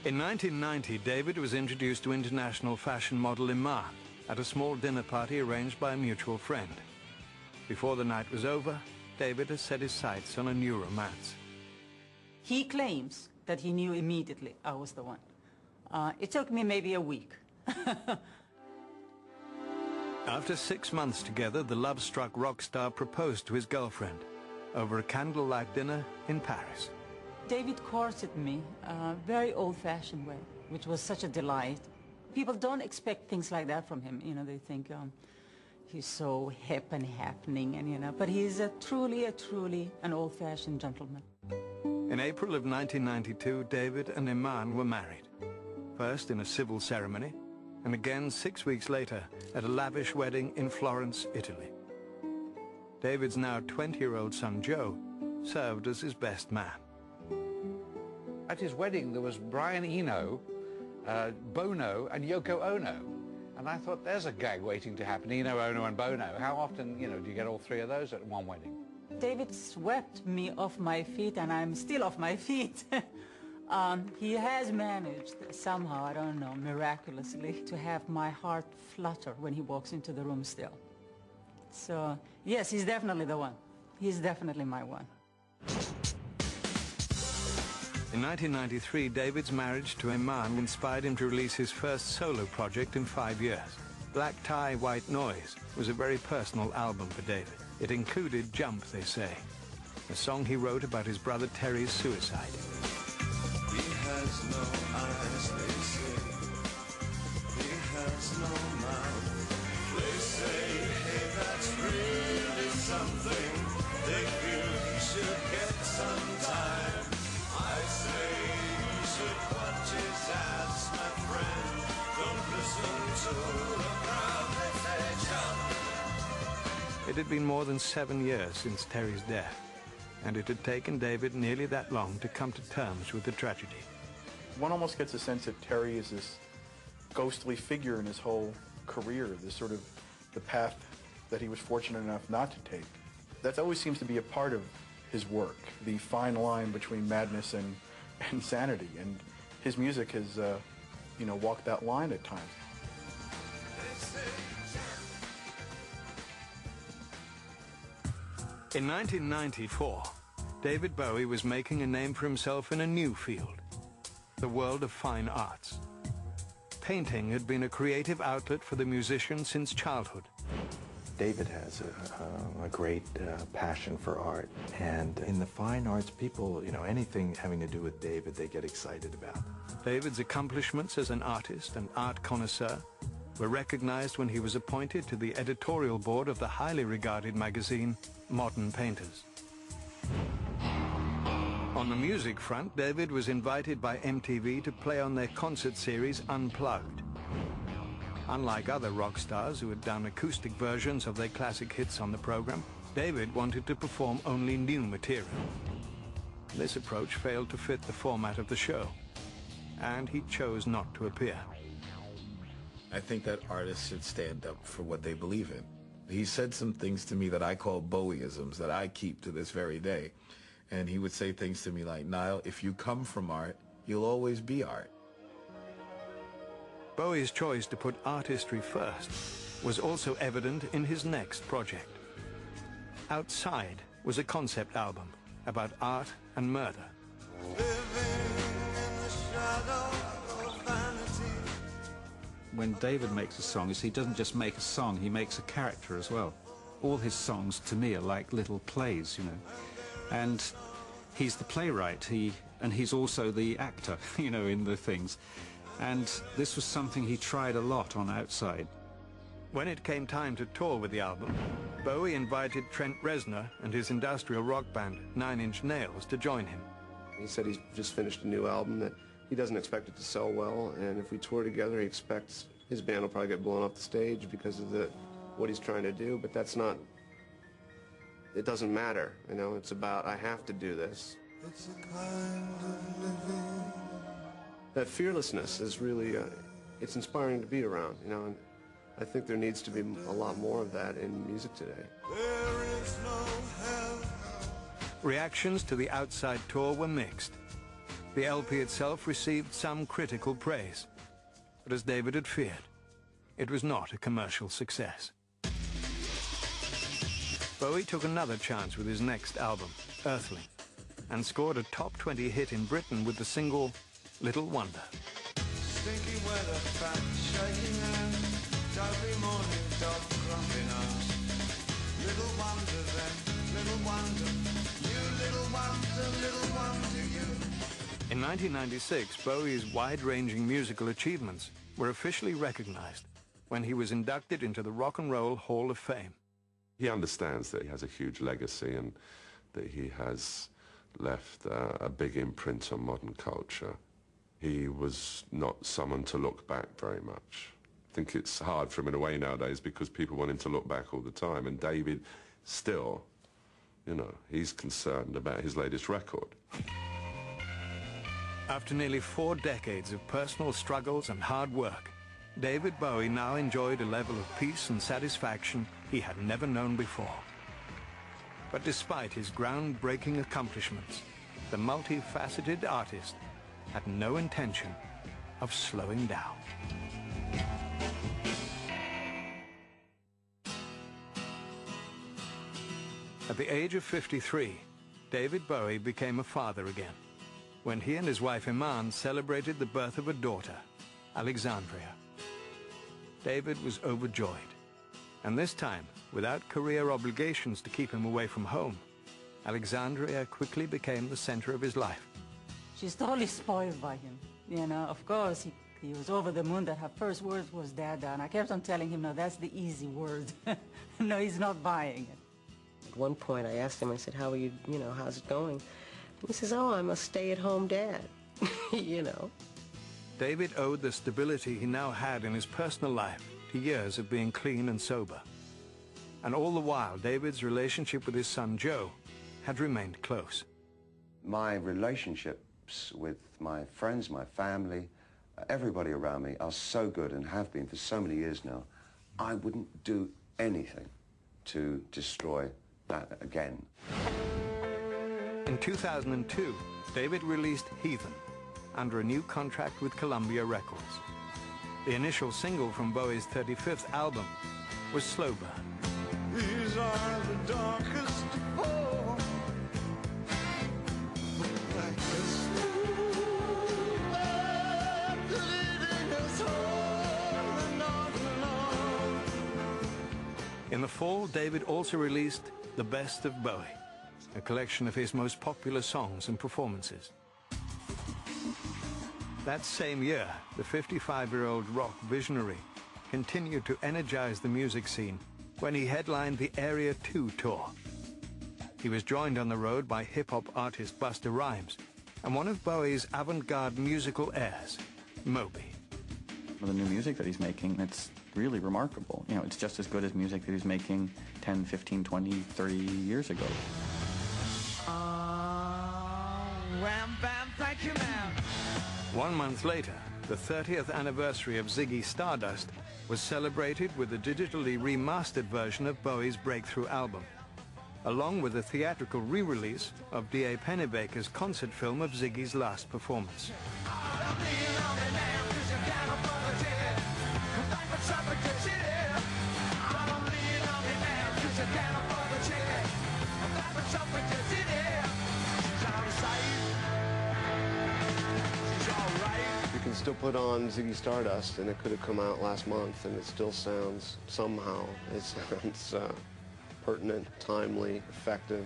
In 1990, David was introduced to international fashion model Iman at a small dinner party arranged by a mutual friend. Before the night was over, David had set his sights on a new romance. He claims that he knew immediately I was the one. It took me maybe a week. After 6 months together, the love-struck rock star proposed to his girlfriend over a candlelight dinner in Paris. David courted me a very old-fashioned way, which was such a delight. People don't expect things like that from him. You know, they think he's so hip and happening, and but he's truly an old-fashioned gentleman. In April of 1992, David and Iman were married. First in a civil ceremony, and again 6 weeks later at a lavish wedding in Florence, Italy. David's now 20-year-old son Joe served as his best man. At his wedding there was Brian Eno, Bono and Yoko Ono. And I thought, there's a gag waiting to happen, Eno, Ono and Bono. How often, do you get all three of those at one wedding? David swept me off my feet, and I'm still off my feet. He has managed somehow, I don't know, miraculously, to have my heart flutter when he walks into the room still. So, yes, he's definitely the one. He's definitely my one. In 1993, David's marriage to Iman inspired him to release his first solo project in 5 years. Black Tie, White Noise was a very personal album for David. It included Jump, They Say, a song he wrote about his brother Terry's suicide. He has no eyes, they say. He has no mouth. They say, hey, that's really something. They feel he should get some time. I say he should watch his ass, my friend. Don't listen to the crowd. They say, jump. It had been more than 7 years since Terry's death, and it had taken David nearly that long to come to terms with the tragedy. One almost gets a sense that Terry is this ghostly figure in his whole career, this sort of the path that he was fortunate enough not to take. That always seems to be a part of his work, the fine line between madness and insanity, and his music has, walked that line at times. In 1994, David Bowie was making a name for himself in a new field, the world of fine arts. Painting had been a creative outlet for the musician since childhood. David has a great passion for art, and in the fine arts, people, anything having to do with David, they get excited about. David's accomplishments as an artist and art connoisseur were recognized when he was appointed to the editorial board of the highly regarded magazine Modern Painters. On the music front, David was invited by MTV to play on their concert series Unplugged. Unlike other rock stars who had done acoustic versions of their classic hits on the program, David wanted to perform only new material. This approach failed to fit the format of the show, and he chose not to appear. I think that artists should stand up for what they believe in. He said some things to me that I call Bowieisms that I keep to this very day. And he would say things to me like, Niall, if you come from art, you'll always be art. Bowie's choice to put artistry first was also evident in his next project. Outside was a concept album about art and murder. When David makes a song, he doesn't just make a song, he makes a character as well. All his songs, to me, are like little plays, And he's the playwright, and he's also the actor, in the things. And this was something he tried a lot on Outside. When it came time to tour with the album, Bowie invited Trent Reznor and his industrial rock band, Nine Inch Nails, to join him. He said he's just finished a new album that he doesn't expect it to sell well, and if we tour together, he expects his band will probably get blown off the stage because of what he's trying to do, but that's not, it doesn't matter, it's about, I have to do this. It's a kind of living. That fearlessness is really, it's inspiring to be around, and I think there needs to be a lot more of that in music today. There is no hell. Reactions to the Outside tour were mixed. The LP itself received some critical praise, but as David had feared, it was not a commercial success. Bowie took another chance with his next album, Earthling, and scored a top 20 hit in Britain with the single Little Wonder. Stinky weather, fat shaking hands, dopey morning dog grumping us. Little wonder then, little wonder, you little wonder you. In 1996, Bowie's wide-ranging musical achievements were officially recognized when he was inducted into the Rock and Roll Hall of Fame. He understands that he has a huge legacy and that he has left a big imprint on modern culture. He was not someone to look back very much. I think it's hard for him in a way nowadays because people want him to look back all the time, and David still, you know, he's concerned about his latest record. After nearly 4 decades of personal struggles and hard work, David Bowie now enjoyed a level of peace and satisfaction he had never known before. But despite his groundbreaking accomplishments, the multifaceted artist had no intention of slowing down. At the age of 53, David Bowie became a father again, when he and his wife Iman celebrated the birth of a daughter, Alexandria. David was overjoyed, and this time, without career obligations to keep him away from home, Alexandria quickly became the center of his life. She's totally spoiled by him. You know, of course, he was over the moon that her first word was Dada, and I kept on telling him, no, that's the easy word. No, he's not buying it. At one point, I asked him, I said, how are you, how's it going? And he says, oh, I'm a stay-at-home dad, you know. David owed the stability he now had in his personal life to years of being clean and sober. And all the while, David's relationship with his son Joe had remained close. My relationships with my friends, my family, everybody around me are so good and have been for so many years now. I wouldn't do anything to destroy that again. In 2002, David released Heathen under a new contract with Columbia Records. The initial single from Bowie's 35th album was Slow Burn. These are the darkest of all. In the fall, David also released The Best of Bowie, a collection of his most popular songs and performances. That same year, the 55-year-old rock visionary continued to energize the music scene when he headlined the Area 2 tour. He was joined on the road by hip-hop artist Busta Rhymes and one of Bowie's avant-garde musical airs, Moby. The new music that he's making, it's really remarkable. You know, it's just as good as music that he was making 10, 15, 20, 30 years ago. Wham, bam, thank you, ma'am. 1 month later, the 30th anniversary of Ziggy Stardust was celebrated with a digitally remastered version of Bowie's breakthrough album, along with a theatrical re-release of D.A. Pennebaker's concert film of Ziggy's last performance. You can still put on Ziggy Stardust, and it could have come out last month, and it still sounds, somehow, it sounds pertinent, timely, effective.